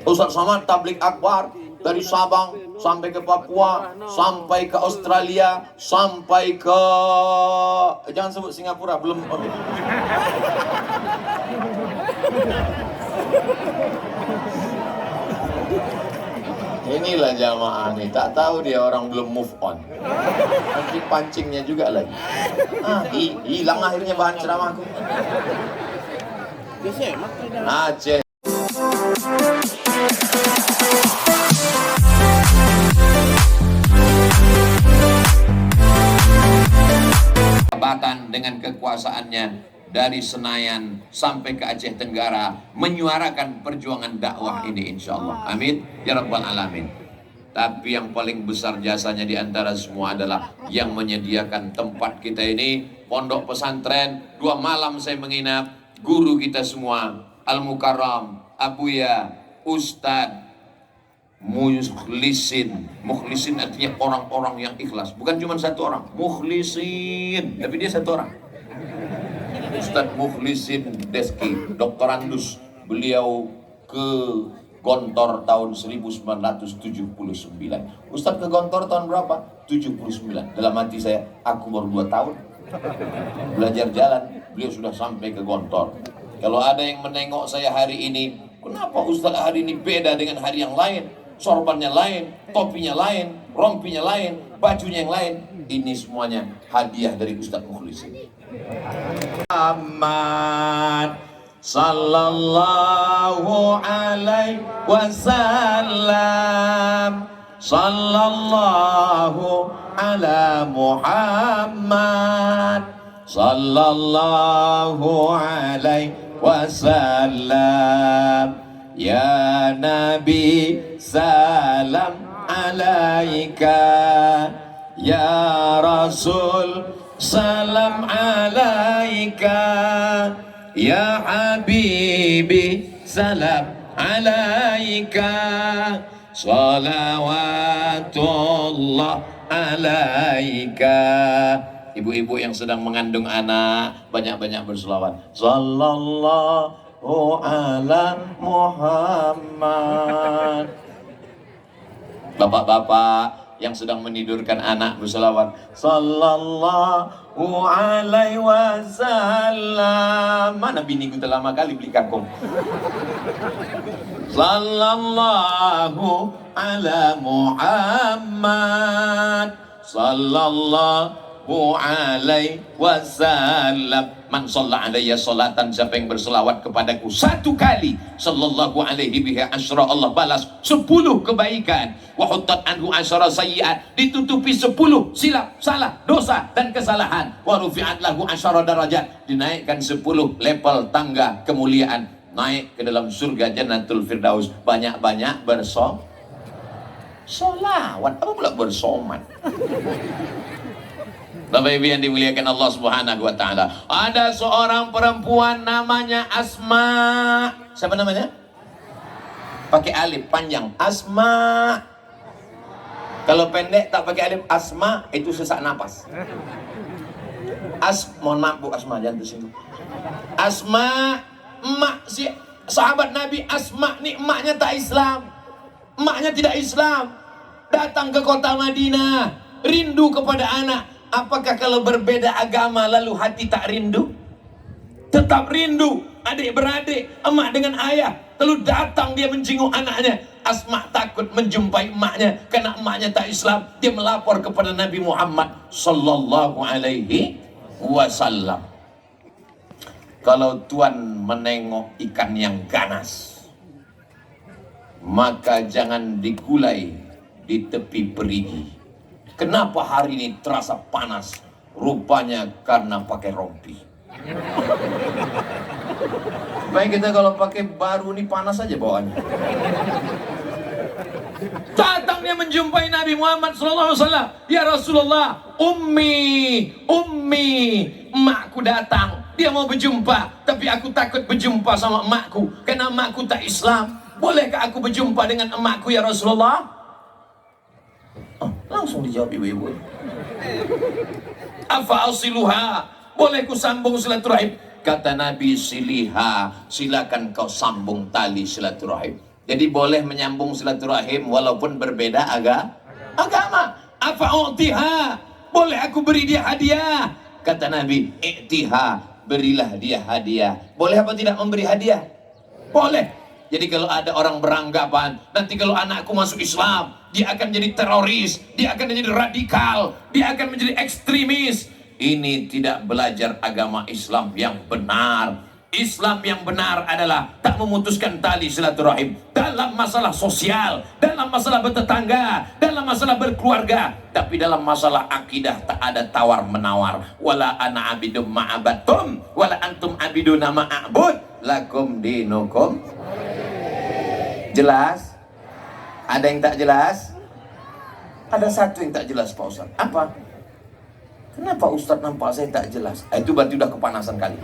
Ustaz Somad tablik akbar dari Sabang sampai ke Papua, sampai ke Australia, sampai ke, jangan sebut Singapura, belum. Inilah jamaah nih, tak tahu dia orang belum move on. Nanti pancingnya juga lagi. Hilang akhirnya bahan ceramahku. Aceh. Jabatan dengan kekuasaannya dari Senayan sampai ke Aceh Tenggara menyuarakan perjuangan dakwah ini, insya Allah. Amin ya rabbal alamin. Tapi yang paling besar jasanya di antara semua adalah yang menyediakan tempat kita ini, pondok pesantren. 2 malam saya menginap, guru kita semua Al-Mukarram, Abuya, Ustadz Mukhlisin. Mukhlisin artinya orang-orang yang ikhlas. Bukan cuma 1 orang, Mukhlisin, tapi dia 1 orang. Ustadz Mukhlisin Deski, doktorandus. Beliau ke Gontor tahun 1979. Ustadz ke Gontor tahun berapa? 79. Dalam hati saya, aku baru 2 tahun belajar jalan, beliau sudah sampai ke Gontor. Kalau ada yang menengok saya hari ini, kenapa Ustadz hari ini beda dengan hari yang lain? Sorbannya lain, topinya lain, rompinya lain, bajunya yang lain. Ini semuanya hadiah dari Ustadz Mukhlisin. Muhammad sallallahu alaihi wasallam, sallallahu ala Muhammad sallallahu alaihi wasallam. Ya Nabi salam alaika, ya Rasul salam alaika, ya Habibi salam alaika, salawatullah alaika. Ibu-ibu yang sedang mengandung anak, banyak-banyak berselawat. Sallallahu ala Muhammad. Bapak-bapak yang sedang menidurkan anak berselawat. Sallallahu alaihi wasallam. Mana biniku telah lama kali beli kangkung. Sallallahu ala Muhammad sallallahu alaihi wasallam. Man shalla alayya salatan, siapa yang berselawat kepadaku 1 kali, sallallahu alaihi biha asyra, Allah balas 10 kebaikan. Wa huttat anhu asyra sayyi'at, ditutupi 10 silap, salah, dosa dan kesalahan. Wa rufi'at lahu asyra darajat, dinaikkan 10 level tangga kemuliaan, naik ke dalam surga Jannatul Firdaus. Banyak-banyak bersolawat, apa pula bersomat? Bapak Ibu yang dimuliakan Allah Subhanahu wa taala. Ada seorang perempuan namanya Asma. Siapa namanya? Pakai alif panjang, Asma. Kalau pendek tak pakai alif, Asma, itu sesak napas. Mohon maaf Bu Asma, jangan tersinggung. Asma, emak si sahabat Nabi. Asma nih emaknya tak Islam. Emaknya tidak Islam. Datang ke kota Madinah, rindu kepada anak. Apakah kalau berbeda agama lalu hati tak rindu? Tetap rindu. Adik beradik, emak dengan ayah. Lalu datang dia menjenguk anaknya. Asma takut menjumpai emaknya karena emaknya tak Islam. Dia melapor kepada Nabi Muhammad sallallahu alaihi wasallam. Kalau Tuhan menengok ikan yang ganas, maka jangan digulai di tepi perigi. Kenapa hari ini terasa panas? Rupanya karena pakai rompi. Baik, kita kalau pakai baru ini panas aja bawaannya. Datang dia menjumpai Nabi Muhammad SAW. Ya Rasulullah, ummi, emakku datang. Dia mau berjumpa, tapi aku takut berjumpa sama emakku karena emakku tak Islam. Bolehkah aku berjumpa dengan emakku ya Rasulullah? Langsung dijawab ibu-ibu. Afa asiluha, boleh ku sambung silaturahim? Kata Nabi, siliha, silakan kau sambung tali silaturahim. Jadi boleh menyambung silaturahim walaupun berbeda agama. Apa utiha? Boleh aku beri dia hadiah? Kata Nabi, i'tiha, berilah dia hadiah. Boleh apa tidak memberi hadiah? Boleh. Jadi kalau ada orang beranggapan nanti kalau anakku masuk Islam, dia akan jadi teroris, dia akan menjadi radikal, dia akan menjadi ekstremis. Ini tidak belajar agama Islam yang benar. Islam yang benar adalah tak memutuskan tali silaturahim dalam masalah sosial, dalam masalah bertetangga, dalam masalah berkeluarga, tapi dalam masalah akidah tak ada tawar menawar. Wala ana abidum ma'abatum wala antum abiduna ma'abud lakum dinukum. Jelas? Ada yang tak jelas? Ada satu yang tak jelas Pak Ustaz. Apa? Kenapa Ustaz nampak saya tak jelas? Itu berarti udah kepanasan kali.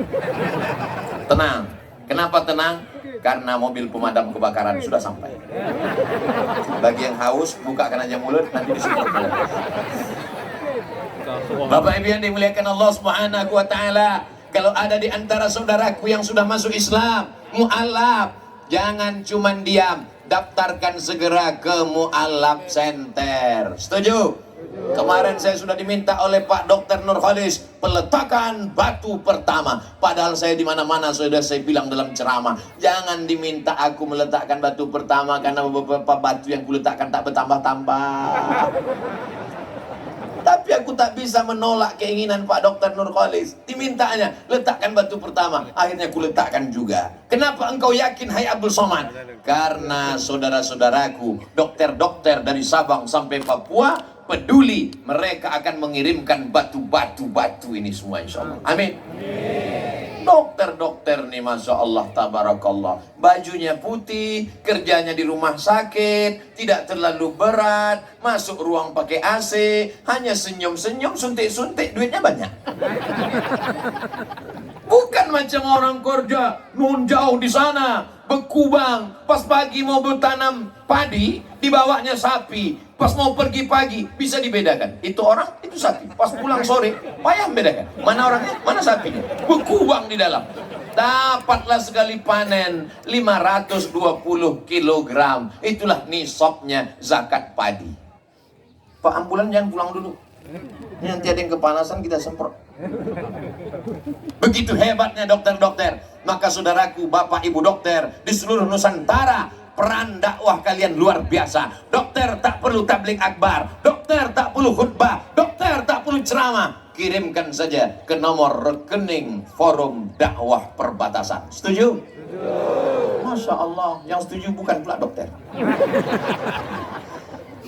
Tenang. Kenapa tenang? Karena mobil pemadam kebakaran sudah sampai. Bagi yang haus, bukakan aja mulut, nanti disemprot. Bapak Ibu yang dimuliakan Allah Subhanahu wa taala, kalau ada di antara saudaraku yang sudah masuk Islam, mu'alaf, jangan cuman diam, daftarkan segera ke Mu'alaf Center. Setuju? Kemarin saya sudah diminta oleh Pak Dr. Nurholis peletakan batu pertama. Padahal saya di mana-mana sudah saya bilang dalam ceramah, jangan diminta aku meletakkan batu pertama karena beberapa batu yang kuletakkan tak bertambah-tambah. Tapi aku tak bisa menolak keinginan Pak Dr. Nurholis. Dimintanya, letakkan batu pertama. Akhirnya aku letakkan juga. Kenapa engkau yakin, hai Abdul Somad? Karena saudara-saudaraku, dokter-dokter dari Sabang sampai Papua, peduli. Mereka akan mengirimkan batu-batu ini semua insya Allah. Amin. Dokter-dokter nih Masya Allah tabarakallah, bajunya putih, kerjanya di rumah sakit, tidak terlalu berat, masuk ruang pakai AC, hanya senyum-senyum, suntik-suntik, duitnya banyak. Bukan macam orang kerja nun jauh di sana, Bekubang, pas pagi mau bertanam padi, dibawanya sapi, pas mau pergi pagi, bisa dibedakan. Itu orang, itu sapi. Pas pulang sore, payah membedakan. Mana orangnya, mana sapinya. Berkubang di dalam. Dapatlah sekali panen 520 kilogram. Itulah nisabnya zakat padi. Pak ambulan jangan pulang dulu. Nanti ada yang kepanasan kita semprot. Begitu hebatnya dokter-dokter. Maka saudaraku, bapak ibu dokter di seluruh Nusantara, peran dakwah kalian luar biasa. Dokter tak perlu tabligh akbar, dokter tak perlu khutbah, dokter tak perlu ceramah. Kirimkan saja ke nomor rekening Forum Dakwah Perbatasan. Setuju? Masya Allah, yang setuju bukan pula dokter.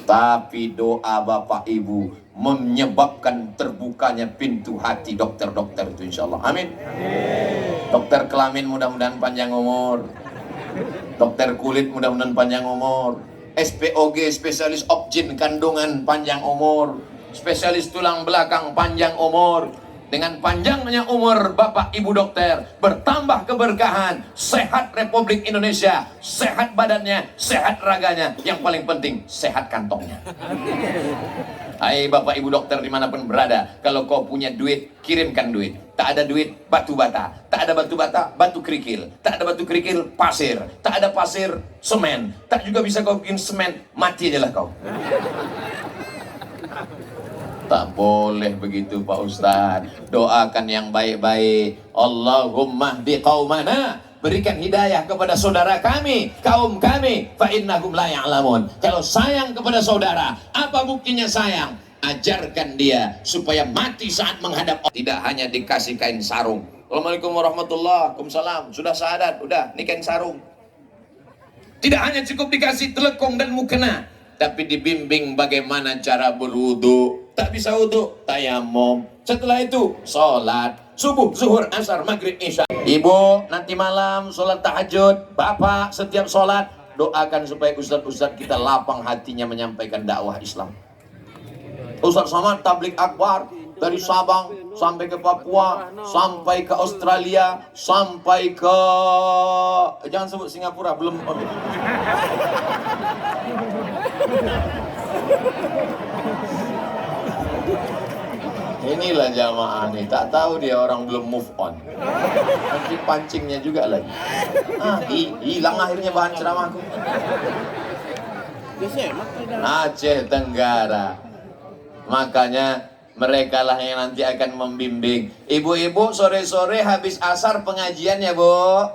Tapi doa bapak ibu menyebabkan terbukanya pintu hati dokter-dokter itu insya Allah. Amin. Dokter kelamin mudah-mudahan panjang umur. Dokter kulit mudah-mudahan panjang umur. SPOG, spesialis objin kandungan, panjang umur. Spesialis tulang belakang, panjang umur. Dengan panjangnya umur bapak ibu dokter, bertambah keberkahan, sehat Republik Indonesia, sehat badannya, sehat raganya, yang paling penting sehat kantongnya. Hai bapak ibu dokter dimanapun berada, kalau kau punya duit, kirimkan duit. Tak ada duit, batu bata. Tak ada batu bata, batu kerikil. Tak ada batu kerikil, pasir. Tak ada pasir, semen. Tak juga bisa kau bikin semen, mati aja lah kau. Tak boleh begitu Pak Ustadz. Doakan yang baik-baik. Allahumma hdi qaumana, berikan hidayah kepada saudara kami, kaum kami, fa innahum la ya'lamun. Kalau sayang kepada saudara, apa buktinya sayang? Ajarkan dia supaya mati saat menghadap Allah. Tidak hanya dikasih kain sarung. Assalamualaikum warahmatullahi wabarakatuh. Waalaikumsalam. Sudah syahadat, udah ini kain sarung. Tidak hanya cukup dikasih telekung dan mukena, tapi dibimbing bagaimana cara berwudu. Tak bisa wudu, tayamum. Setelah itu sholat subuh, zuhur, asar, maghrib, isya. Ibu nanti malam sholat tahajud. Bapak setiap sholat doakan supaya ustadz-ustadz kita lapang hatinya menyampaikan dakwah Islam. Ustadz Somad tabligh akbar dari Sabang sampai ke Papua, sampai ke Australia, sampai ke, jangan sebut Singapura, belum. Inilah jamaah nih, tak tahu dia orang belum move on. Nanti pancingnya juga lagi. Hilang akhirnya bahan ceramahku. Aceh Tenggara. Makanya mereka lah yang nanti akan membimbing. Ibu-ibu sore-sore habis asar pengajian ya Bu.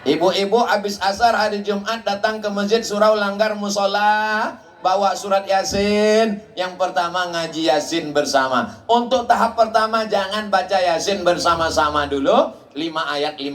Ibu-ibu habis asar hari Jumat datang ke masjid Surau Langgar Musola, bawa surat Yasin. Yang pertama ngaji Yasin bersama. Untuk tahap pertama jangan baca Yasin bersama-sama dulu. 5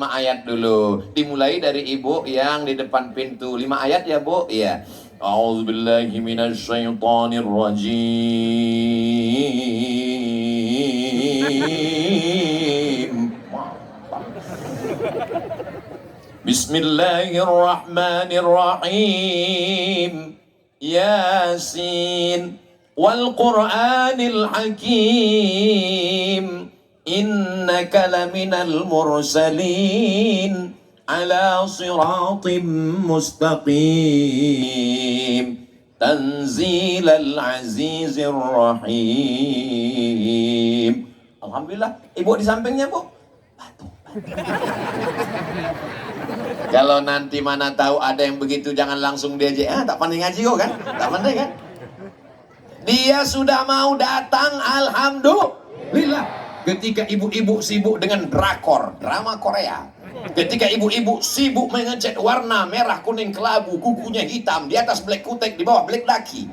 ayat dulu. Dimulai dari ibu yang di depan pintu. 5 ayat ya Bu? Iya. A'udzubillahi minasyaitonirrajim. Bismillahirrahmanirrahim. Yasin wal Qur'anil Hakim. Innaka laminal mursalin ala siratim mustaqim. Tanzilal azizir rahim. Alhamdulillah, ibu di sampingnya Bu. Batuk. Kalau nanti mana tahu ada yang begitu, jangan langsung diajak. Tak pandai ngaji kok kan? Tak pandai kan? Dia sudah mau datang, alhamdulillah. Ketika ibu-ibu sibuk dengan drakor, drama Korea. Ketika ibu-ibu sibuk mengecat warna merah, kuning, kelabu, kukunya hitam, di atas black kutek, di bawah black laki.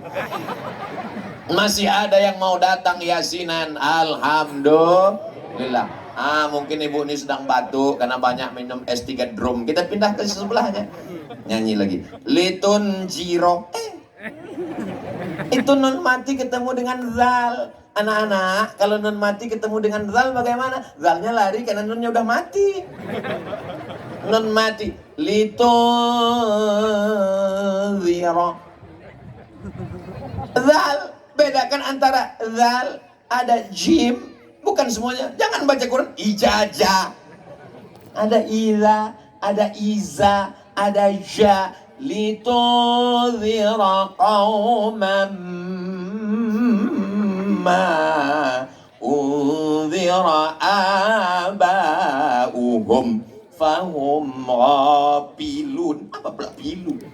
Masih ada yang mau datang yasinan, alhamdulillah. Mungkin ibu ini sedang batuk karena banyak minum S3 drum. Kita pindah ke sebelahnya. Nyanyi lagi. Litun Jiro. Itu nun mati ketemu dengan zal. Anak-anak, kalau nun mati ketemu dengan zal bagaimana? Zalnya lari karena nunnya udah mati. Nun mati. Litun Jiro. Zal. Bedakan antara zal, ada jim. Bukan semuanya. Jangan baca Quran ijazah. Ada ila, ada iza, ada ja. Litudhira qawman ma udhira aba'uhum fahum ghafilun. Apa pula pilun?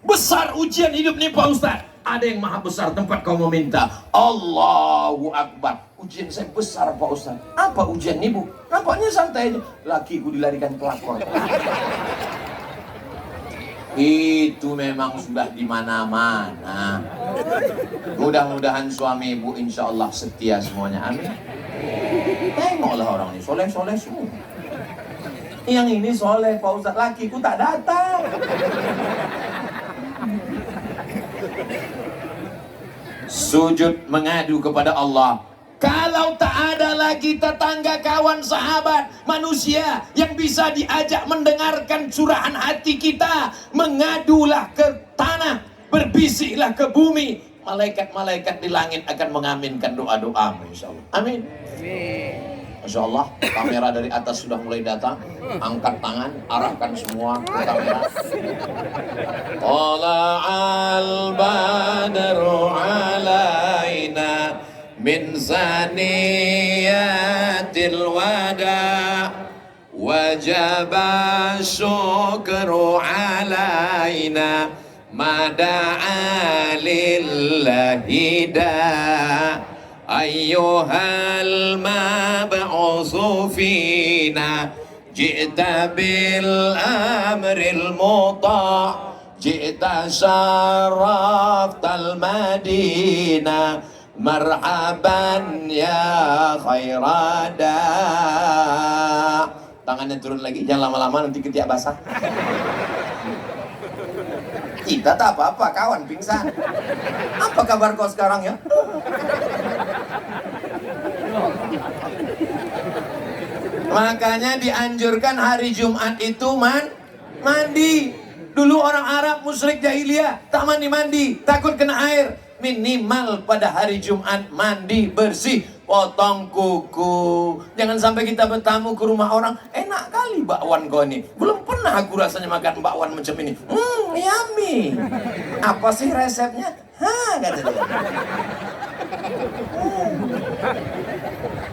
Besar ujian hidup nih Pak Ustaz. Ada yang maha besar tempat kau meminta. Allahu Akbar. Ujian saya besar Pak Ustaz. Apa ujian ibu? Nampaknya santai aja. Lakiku dilarikan pelakor. Itu memang sudah di mana-mana. Mudah-mudahan suami ibu insya Allah setia semuanya. Amin. Tengoklah orang ini soleh-soleh semua. Yang ini soleh Pak Ustaz. Lakiku tak datang. Sujud mengadu kepada Allah. Kalau tak ada lagi tetangga, kawan, sahabat, manusia yang bisa diajak mendengarkan curahan hati kita, mengadulah ke tanah, berbisiklah ke bumi. Malaikat-malaikat di langit akan mengaminkan doa-doa. Insyaallah. Amin. Masya Allah, kamera dari atas sudah mulai datang. Angkat tangan, arahkan semua ke kamera. Tala'al badru alaina min zaniyatil wada wajaba syukru alaina mada'a lillahi da. Ayyuhal mab'usu fina ji'ta bil amril muta' ji'ta syaraftal madina marhaban ya khairada. Tangannya turun lagi, jangan lama-lama nanti ketiak basah. Kita tak apa-apa, kawan pingsan. Apa kabar kau sekarang ya? Makanya dianjurkan hari Jumat itu mandi. Dulu orang Arab musyrik jahiliyah tak mandi-mandi, takut kena air. Minimal pada hari Jumat mandi bersih, potong kuku. Jangan sampai kita bertamu ke rumah orang, enak kali bakwan kau ini. Belum pernah aku rasanya makan bakwan macam ini. Yummy. Apa sih resepnya? Kata dia.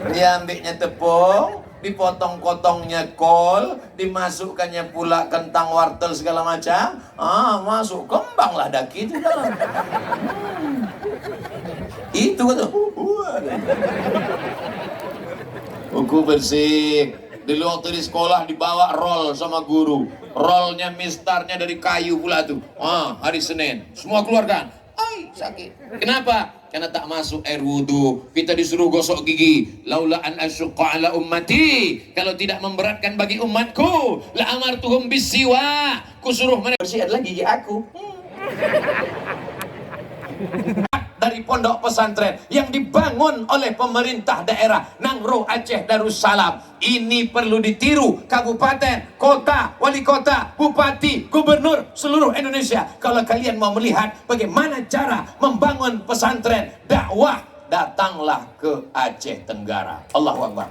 Diambilnya tepung, dipotong-potongnya kol, dimasukkannya pula kentang, wortel segala macam. Masuk kembang lah daki itu dalam. Itu tuh. Buku bersih. Dulu waktu di sekolah dibawa roll sama guru. Rollnya mistarnya dari kayu pula tuh. Hari Senin semua keluarkan. Sakit. Kenapa? Karena tak masuk air wudhu. Kita disuruh gosok gigi. Laula an asyqa ala ummati. Kalau tidak memberatkan bagi umatku, la amartuhum bisiwa. Kusuruh mereka bersih adalah gigi aku. Dari pondok pesantren yang dibangun oleh pemerintah daerah Nangro Aceh Darussalam. Ini perlu ditiru kabupaten, kota, wali kota, bupati, gubernur seluruh Indonesia. Kalau kalian mau melihat bagaimana cara membangun pesantren dakwah, datanglah ke Aceh Tenggara. Allahu Akbar.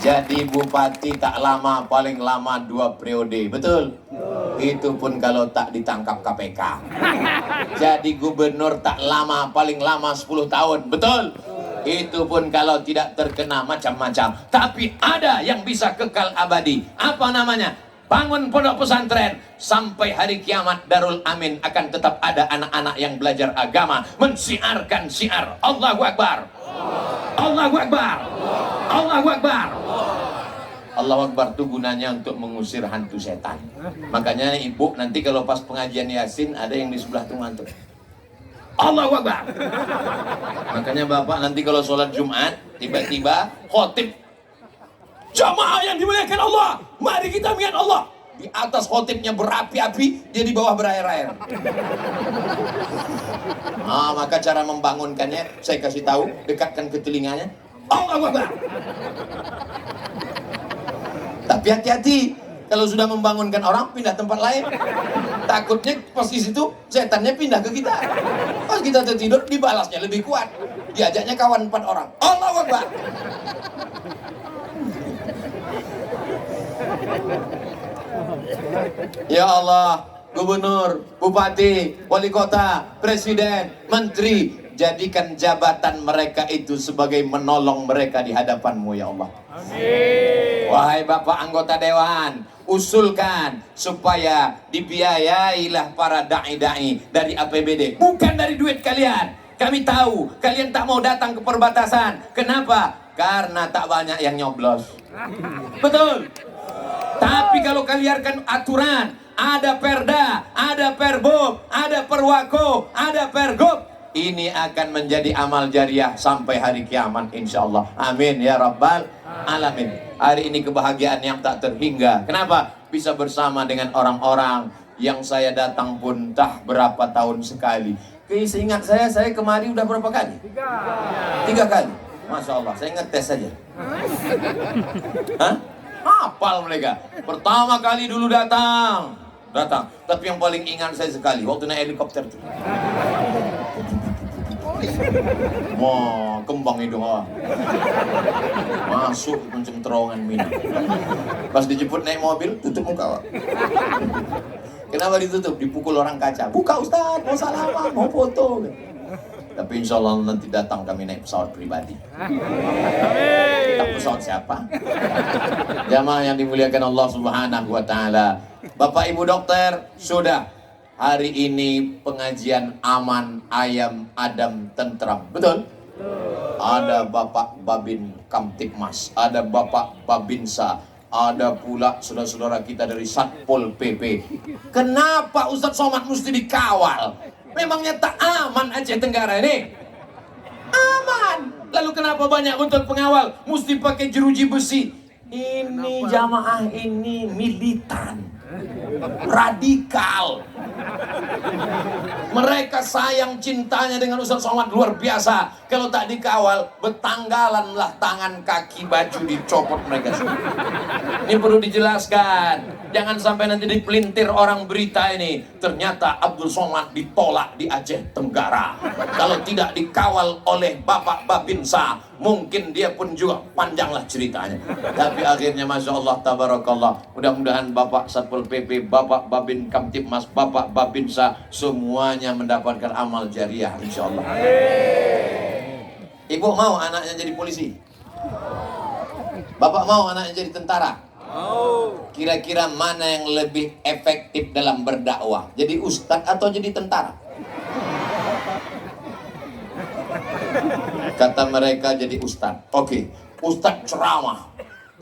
Jadi bupati tak lama, paling lama 2 periode, betul? Itu pun kalau tak ditangkap KPK. Jadi gubernur tak lama, paling lama 10 tahun, betul? Itu pun kalau tidak terkena macam-macam. Tapi ada yang bisa kekal abadi. Apa namanya? Bangun pondok pesantren. Sampai hari kiamat Darul Amin akan tetap ada anak-anak yang belajar agama, mensiarkan siar Allahu Akbar, Allahu Akbar, Allahu Akbar. Allahu Akbar itu gunanya untuk mengusir hantu setan. Makanya ibu nanti kalau pas pengajian Yasin ada yang di sebelah tuh ngantuk. Allahu Akbar. Makanya bapak nanti kalau sholat Jumat tiba-tiba khotib, jamaah yang dimuliakan Allah, mari kita mengingat Allah. Di atas khotibnya berapi-api, dia di bawah berair-air. Maka cara membangunkannya saya kasih tahu, dekatkan ke telinganya. Allahu Akbar. Tapi hati-hati, kalau sudah membangunkan orang pindah tempat lain. Takutnya pas di situ setannya pindah ke kita. Pas kita tertidur dibalasnya lebih kuat. Diajaknya kawan 4 orang. Allahu Akbar. Ya Allah, gubernur, bupati, wali kota, presiden, menteri, jadikan jabatan mereka itu sebagai menolong mereka di hadapan-Mu ya Allah. Amin. Wahai Bapak anggota dewan, usulkan supaya dibiayailah para dai-dai dari APBD, bukan dari duit kalian. Kami tahu kalian tak mau datang ke perbatasan. Kenapa? Karena tak banyak yang nyoblos. Betul. Tapi kalau kalian aturan, ada perda, ada perbob, ada perwako, ada pergub, ini akan menjadi amal jariah sampai hari kiamat insyaallah. Amin ya rabbal alamin. Hari ini kebahagiaan yang tak terhingga. Kenapa? Bisa bersama dengan orang-orang yang saya datang pun tak berapa tahun sekali. Seingat saya kemari udah berapa kali? 3 kali. Masya Allah, saya ngetes saja. Hah? Hafal mereka. Pertama kali dulu datang. Tapi yang paling ingat saya sekali waktu naik helikopter itu. Kembang hidung awak. Masuk macam terowongan minyak. Pas dijemput naik mobil, tutup muka awak. Kenapa ditutup? Dipukul orang kaca. Buka Ustaz, mau salaman, mau foto. Tapi insya Allah nanti datang kami naik pesawat pribadi. Tak pesawat siapa? Jamaah yang dimuliakan Allah Subhanahu wa Ta'ala. Bapak Ibu dokter, sudah hari ini pengajian aman, ayam, adem, tentram. Betul? Ada Bapak Babin Kamtipmas, ada Bapak Babinsa, ada pula saudara-saudara kita dari Satpol PP. Kenapa Ustadz Somad mesti dikawal? Memangnya tak aman Aceh Tenggara ini? Aman. Lalu kenapa banyak untuk pengawal mesti pakai jeruji besi? Ini jamaah ini militan, radikal. Mereka sayang cintanya dengan Ustaz Somad luar biasa. Kalau tak dikawal, betanggalanlah tangan kaki baju dicopot mereka semua. Ini perlu dijelaskan. Jangan sampai nanti dipelintir orang berita ini. Ternyata Abdul Somad ditolak di Aceh Tenggara. Kalau tidak dikawal oleh Bapak Babinsa, mungkin dia pun juga panjanglah ceritanya. Tapi akhirnya Masya Allah, Tabarakallah. Mudah-mudahan Bapak Satpol PP, Bapak Babin Kamtipmas, Bapak Bapak, Babinsa, semuanya mendapatkan amal jariah insyaallah. Ibu mau anaknya jadi polisi? Bapak mau anaknya jadi tentara? Kira-kira mana yang lebih efektif dalam berdakwah? Jadi ustadz atau jadi tentara? Kata mereka jadi ustadz. Oke, ustadz ceramah.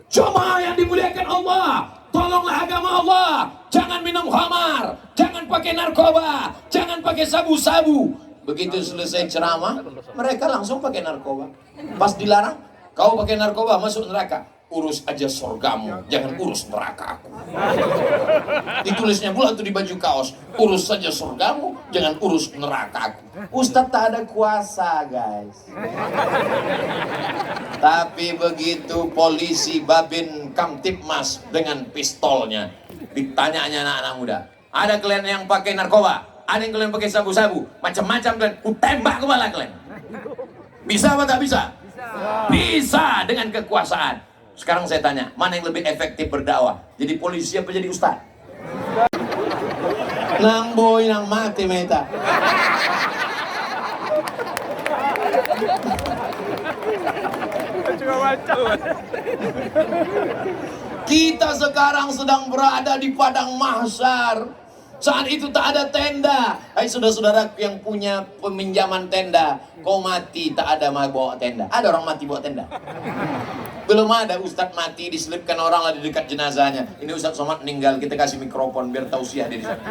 Jamaah yang dimuliakan Allah, tolonglah agama Allah. Jangan minum khamar, jangan pakai narkoba, jangan pakai sabu-sabu. Begitu selesai ceramah, mereka langsung pakai narkoba. Pas dilarang, kau pakai narkoba masuk neraka. Urus aja surgamu, jangan urus neraka aku. Ditulisnya pula tuh di baju kaos, urus saja surgamu, jangan urus neraka aku. Ustadz tak ada kuasa guys. Tapi begitu polisi Babin Kamtipmas dengan pistolnya, ditanyanya anak-anak muda, ada kalian yang pakai narkoba? Ada yang kalian pakai sabu-sabu? Macam-macam kalian, ku tembak kepala kalian. Bisa apa tak bisa? Bisa dengan kekuasaan. Sekarang saya tanya, mana yang lebih efektif berdakwah? Jadi polisi apa jadi ustaz? Nang boy nang mati meta. Kita sekarang sedang berada di padang mahsyar. Saat itu tak ada tenda. Hai saudara-saudara yang punya peminjaman tenda, kau mati tak ada mau bawa tenda. Ada orang mati bawa tenda? Belum ada. Ustadz mati diselipkan orang lah di dekat jenazahnya. Ini Ustadz Somad meninggal, kita kasih mikrofon biar tausiah di sana.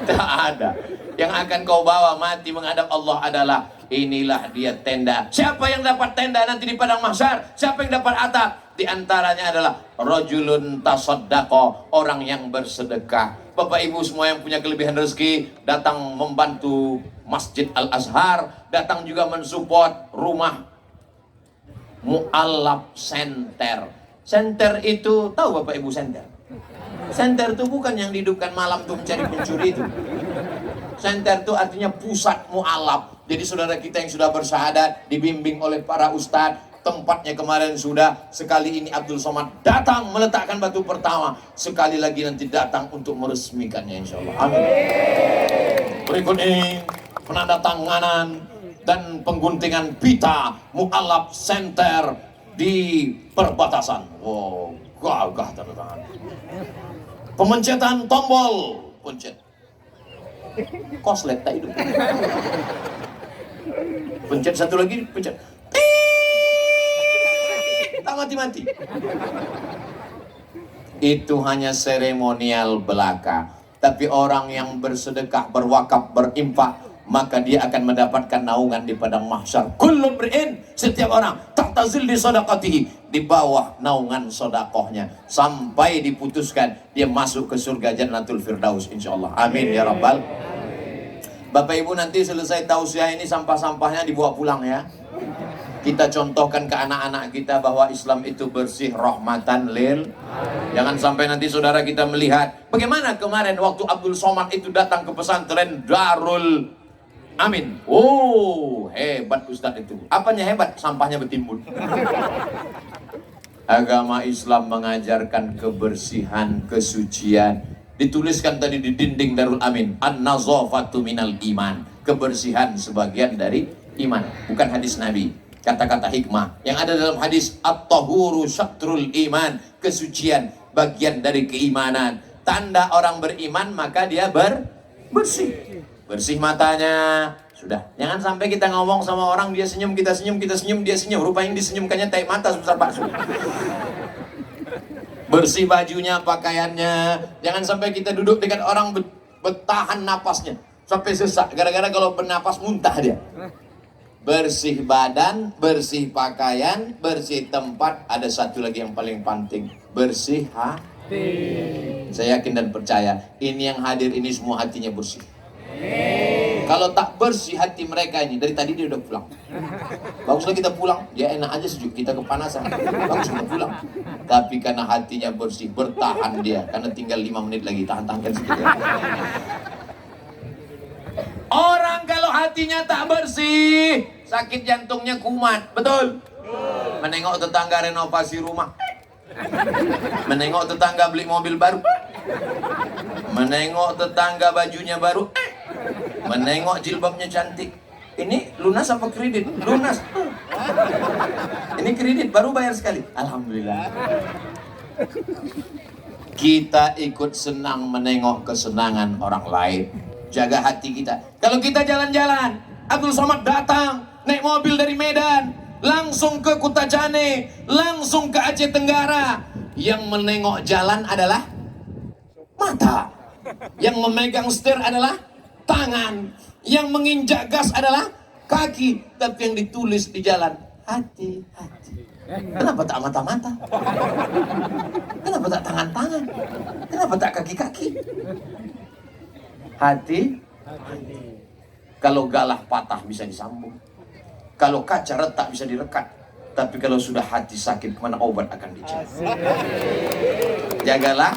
Tak ada. Yang akan kau bawa mati menghadap Allah adalah inilah dia tenda. Siapa yang dapat tenda nanti di padang mahsyar? Siapa yang dapat atap? Di antaranya adalah rajulun tasaddaqa, orang yang bersedekah. Bapak Ibu semua yang punya kelebihan rezeki, datang membantu Masjid Al-Azhar, datang juga mensupport rumah Mu'allaf Center. Center itu, tahu Bapak Ibu center? Center itu bukan yang dihidupkan malam tuh mencari pencuri itu. Center itu artinya pusat mu'allaf. Jadi saudara kita yang sudah bersyahadat, dibimbing oleh para ustadz, tempatnya kemarin sudah, sekali ini Abdul Somad datang meletakkan batu pertama, sekali lagi nanti datang untuk meresmikannya insyaallah. Amin. Berikut ini penandatanganan dan pengguntingan pita Mu'allaf Center di perbatasan. Wow, gagah tanda tangan. Pemencetan tombol, pencet. Koslet tak hidup. Pencet satu lagi, pencet. Tak mati-mati. Itu hanya seremonial belaka. Tapi orang yang bersedekah, berwakaf, berinfak, maka dia akan mendapatkan naungan di padang mahsyar. Kullu mri'in, setiap orang ta'tazil di sedekatihi, di bawah naungan sedekahnya sampai diputuskan dia masuk ke surga Jannatul Firdaus insyaallah. Amin ya rabbal. Bapak Ibu nanti selesai tausiah ini sampah-sampahnya dibawa pulang ya. Kita contohkan ke anak-anak kita bahwa Islam itu bersih, rahmatan lil. Jangan sampai nanti saudara kita melihat bagaimana kemarin waktu Abdul Somad itu datang ke pesantren Darul Amin. Oh, hebat Ustadz itu. Apanya hebat? Sampahnya bertimbun. Agama Islam mengajarkan kebersihan, kesucian. Dituliskan tadi di dinding Darul Amin, an-nazafatu minal iman. Kebersihan sebagian dari iman. Bukan hadis Nabi. Kata-kata hikmah yang ada dalam hadis at-tahuru syatrul iman, kesucian bagian dari keimanan. Tanda orang beriman maka dia bersih. Bersih matanya. Sudah, jangan sampai kita ngomong sama orang dia senyum, kita senyum, kita senyum, dia senyum. Rupanya disenyumkannya tai mata sebesar bakso. Bersih bajunya, pakaiannya. Jangan sampai kita duduk dengan orang bertahan napasnya sampai sesak gara-gara kalau bernapas muntah dia. Bersih badan, bersih pakaian, bersih tempat. Ada satu lagi yang paling penting, bersih hati. Saya yakin dan percaya ini yang hadir ini semua hatinya bersih. Kalau tak bersih hati mereka ini, dari tadi dia udah pulang. Baguslah kita pulang, dia enak aja sejuk, kita kepanasan. Bagus kita pulang. Tapi karena hatinya bersih, bertahan dia. Karena tinggal 5 menit lagi, tahan-tahankan sedikit ya. Orang kalau hatinya tak bersih, sakit jantungnya kumat, betul? Menengok tetangga renovasi rumah, menengok tetangga beli mobil baru, Menengok tetangga bajunya baru, menengok jilbabnya cantik. Ini lunas apa kredit? Lunas. Ini kredit, baru bayar sekali. Alhamdulillah. Kita ikut senang menengok kesenangan orang lain. Jaga hati kita. Kalau kita jalan-jalan, Abdul Somad datang naik mobil dari Medan, langsung ke Kutajane, langsung ke Aceh Tenggara. Yang menengok jalan adalah mata. Yang memegang setir adalah tangan. Yang menginjak gas adalah kaki. Tapi yang ditulis di jalan, hati-hati. Kenapa tak mata-mata? Kenapa tak tangan-tangan? Kenapa tak kaki-kaki? Hati. Kalau galah patah bisa disambung. Kalau kaca retak bisa direkat. Tapi kalau sudah hati sakit, kemana obat akan dicari? Jagalah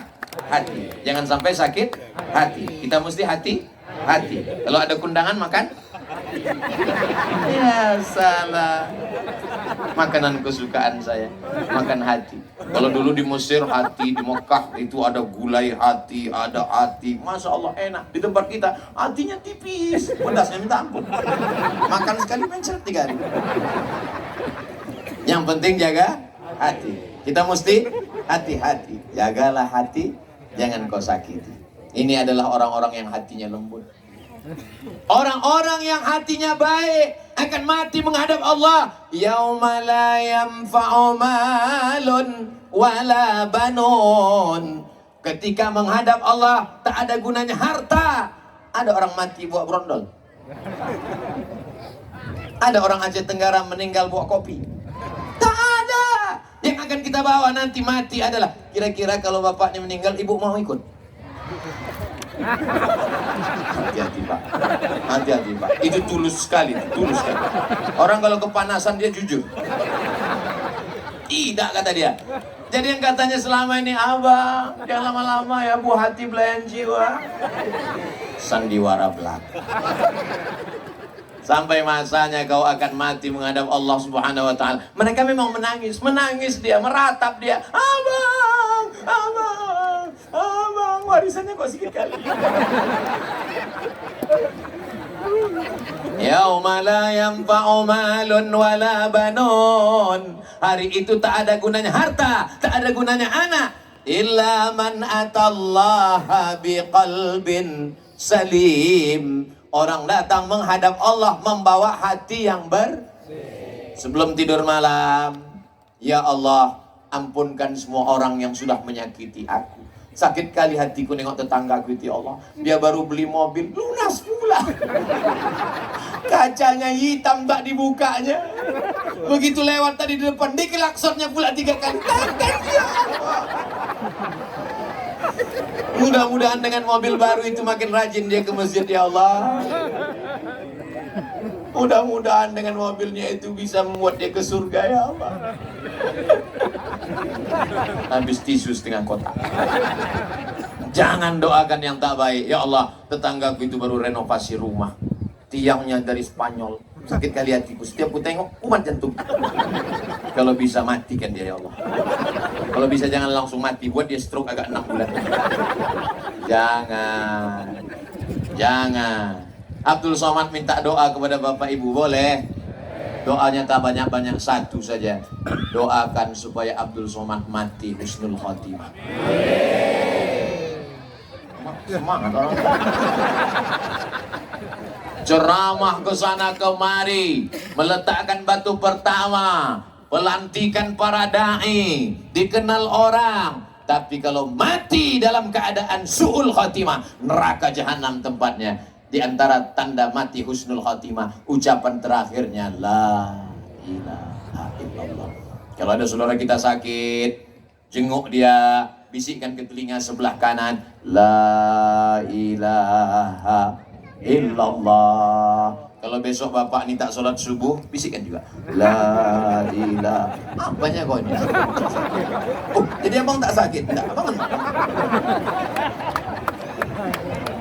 hati. Jangan sampai sakit hati. Kita mesti hati. Kalau ada kundangan makan? Ya salah. Makanan kesukaan saya, makan hati. Kalau dulu di Mesir hati, di Mekah itu ada gulai hati, ada hati. Masya Allah enak. Di tempat kita hatinya tipis, pedasnya minta ampun. Makan sekali mencret 3 hari. Yang penting jaga hati. Kita mesti hati-hati. Jagalah hati, jangan kau sakiti. Ini adalah orang-orang yang hatinya lembut. Orang-orang yang hatinya baik akan mati menghadap Allah. Yauma la yanfa'u malun wala banun. Ketika menghadap Allah tak ada gunanya harta. Ada orang mati buat brondol. Ada orang Aceh Tenggara meninggal buat kopi. Tak ada. Yang akan kita bawa nanti mati adalah, kira-kira kalau bapaknya meninggal, ibu mau ikut? Hati-hati Pak, hati-hati Pak. Itu tulus sekali, tulus sekali. Orang kalau kepanasan dia jujur. Tidak kata dia. Jadi yang katanya selama ini, abang jangan lama-lama ya bu, hati belayan jiwa. Sandiwara belaka. Sampai masanya kau akan mati menghadap Allah Subhanahu wa Ta'ala. Mereka memang menangis, menangis dia, meratap dia. Abang, abang, abang, warisannya kok sedikit kali. Yauma la yanfa'u malun wala banun. Hari itu tak ada gunanya harta, tak ada gunanya anak. Illa man atallaha biqalbin salim. Orang datang menghadap Allah membawa hati yang bersih. Sebelum tidur malam, ya Allah, ampunkan semua orang yang sudah menyakiti aku. Sakit kali hatiku nengok tetanggaku itu, ya Allah. Dia baru beli mobil, lunas pula. Kacanya hitam tak dibukanya. Begitu lewat tadi di depan, dikelaksonnya pula 3 kali. Ya Allah. Mudah-mudahan dengan mobil baru itu makin rajin dia ke masjid, ya Allah. Mudah-mudahan dengan mobilnya itu bisa membuat dia ke surga, ya Allah. Habis tisu setengah kotak. Jangan doakan yang tak baik. Ya Allah, tetanggaku itu baru renovasi rumah. Tiangnya dari Spanyol. Sakit kali hatiku, setiap ku tengok kumat jantung. Kalau bisa matikan dia, ya Allah. Kalau bisa jangan langsung mati, buat dia stroke agak 6 bulan. Jangan. Abdul Somad minta doa kepada Bapak Ibu, boleh? Doanya tak banyak-banyak, 1 saja. Doakan supaya Abdul Somad mati husnul khotimah. Semangat orang. Ceramah ke sana kemari, meletakkan batu pertama, pelantikan para dai, dikenal orang. Tapi kalau mati dalam keadaan su'ul khotimah, neraka jahanam tempatnya. Di antara tanda mati husnul khotimah, ucapan terakhirnya la ilaha illallah. Kalau ada saudara kita sakit, jenguk dia, bisikkan ke telinga sebelah kanan, la ilaha illallah. Kalau besok bapak ni tak solat subuh, bisikkan juga, la ilaha. Apanya kau ni? Oh, jadi abang tak sakit? Tak, abang kan?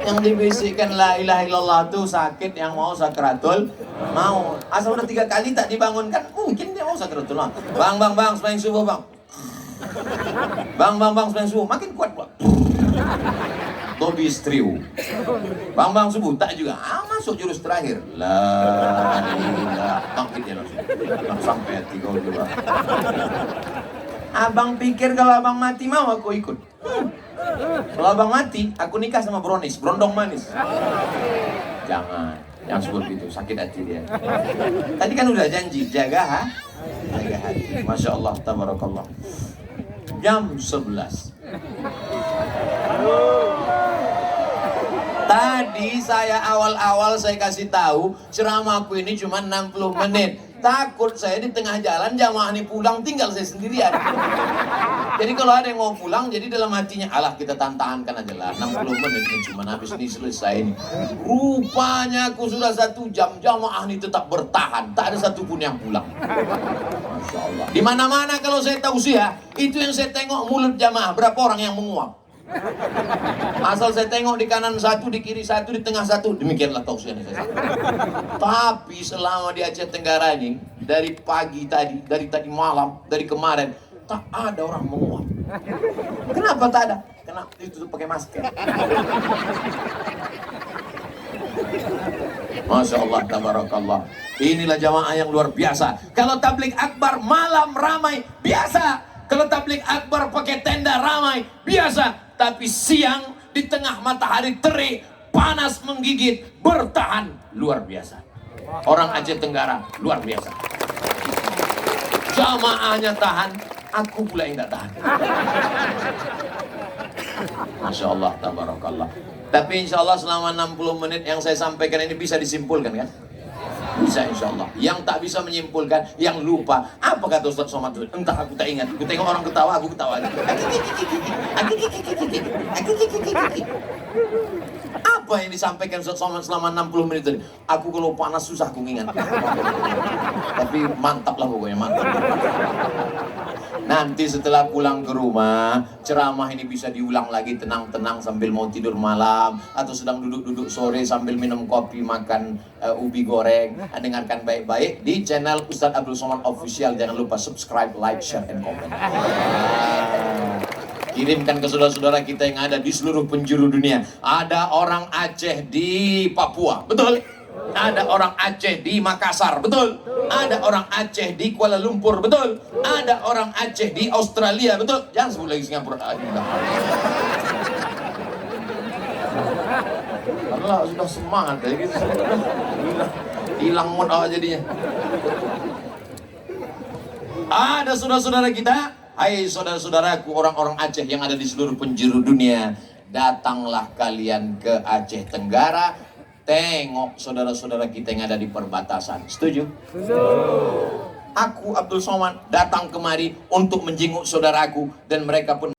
Yang dibisikkan la ilaha illallah tu sakit yang mau sakratul maut. Asal udah 3 kali tak dibangunkan, mungkin dia mau sakratul maut. Bang, sembahyang subuh bang. Bang, sembahyang subuh, makin kuat pula. bistriu. Bang subuh tak juga. Masuk jurus terakhir. La ilaha bangkit dia langsung sampai hati kau juga. Abang pikir kalau abang mati mau aku ikut. Kalau abang mati, aku nikah sama Bronis, Brondong manis. Jangan sebut gitu, sakit hati dia. Tadi kan udah janji, jaga hati. Masya Allah, tabarakallah. Jam 11. Tadi saya awal-awal saya kasih tahu ceramahku ini cuma 60 menit. Takut saya di tengah jalan jamaah ini pulang tinggal saya sendirian. Jadi kalau ada yang mau pulang, jadi dalam hatinya, alah kita tantangan aja lah 60 menit ini cuma habis ini selesai ini. Rupanya aku sudah 1 jam, jamaah ini tetap bertahan, tak ada satupun yang pulang. Masya Allah. Di mana-mana kalau saya tausiah, itu yang saya tengok mulut jamaah, berapa orang yang menguap. Asal saya tengok di kanan 1, di kiri 1, di tengah 1, demikianlah tausiah saya. Tapi selama di Aceh Tenggara ini, dari pagi tadi, dari tadi malam, dari kemarin, tak ada orang menguap. Kenapa tak ada? Kenapa ditutup pakai masker? Masya Allah, tabarakallah. Inilah jamaah yang luar biasa. Kalau tabligh akbar malam ramai, biasa. Kalau tabligh akbar pakai tenda ramai, biasa. Tapi siang di tengah matahari terik, panas menggigit, bertahan, luar biasa. Orang Aceh Tenggara, luar biasa. Jamaahnya tahan, aku pula yang tidak tahan. Masya Allah, tabarakallah. Tapi insya Allah selama 60 menit yang saya sampaikan ini bisa disimpulkan kan? Bisa insya Allah. Yang tak bisa menyimpulkan, yang lupa. Apa kata Ustaz Somad? Entah, aku tak ingat. Aku tengok orang ketawa, aku ketawa. Apa yang disampaikan Ustaz Somad selama 60 menit tadi? Aku kalau panas susah aku ingat. Tapi mantap lah pokoknya, mantap. Nanti setelah pulang ke rumah, ceramah ini bisa diulang lagi tenang-tenang sambil mau tidur malam, atau sedang duduk-duduk sore sambil minum kopi, makan ubi goreng. Dengarkan baik-baik di channel Ustadz Abdul Somad Official. Jangan lupa subscribe, like, share, and comment. Kirimkan ke saudara-saudara kita yang ada di seluruh penjuru dunia. Ada orang Aceh di Papua, betul? Ada orang Aceh di Makassar, betul? Ada orang Aceh di Kuala Lumpur, betul? Ada orang Aceh di Australia, betul? Jangan sebut lagi Singapura. Allah sudah semangat kayak gitu. Hilang mood awak jadinya. Ada saudara-saudara kita, hai saudara-saudaraku orang-orang Aceh yang ada di seluruh penjuru dunia, datanglah kalian ke Aceh Tenggara. Tengok saudara-saudara kita yang ada di perbatasan. Setuju? Setuju. Aku Abdul Somad datang kemari untuk menjenguk saudaraku, dan mereka pun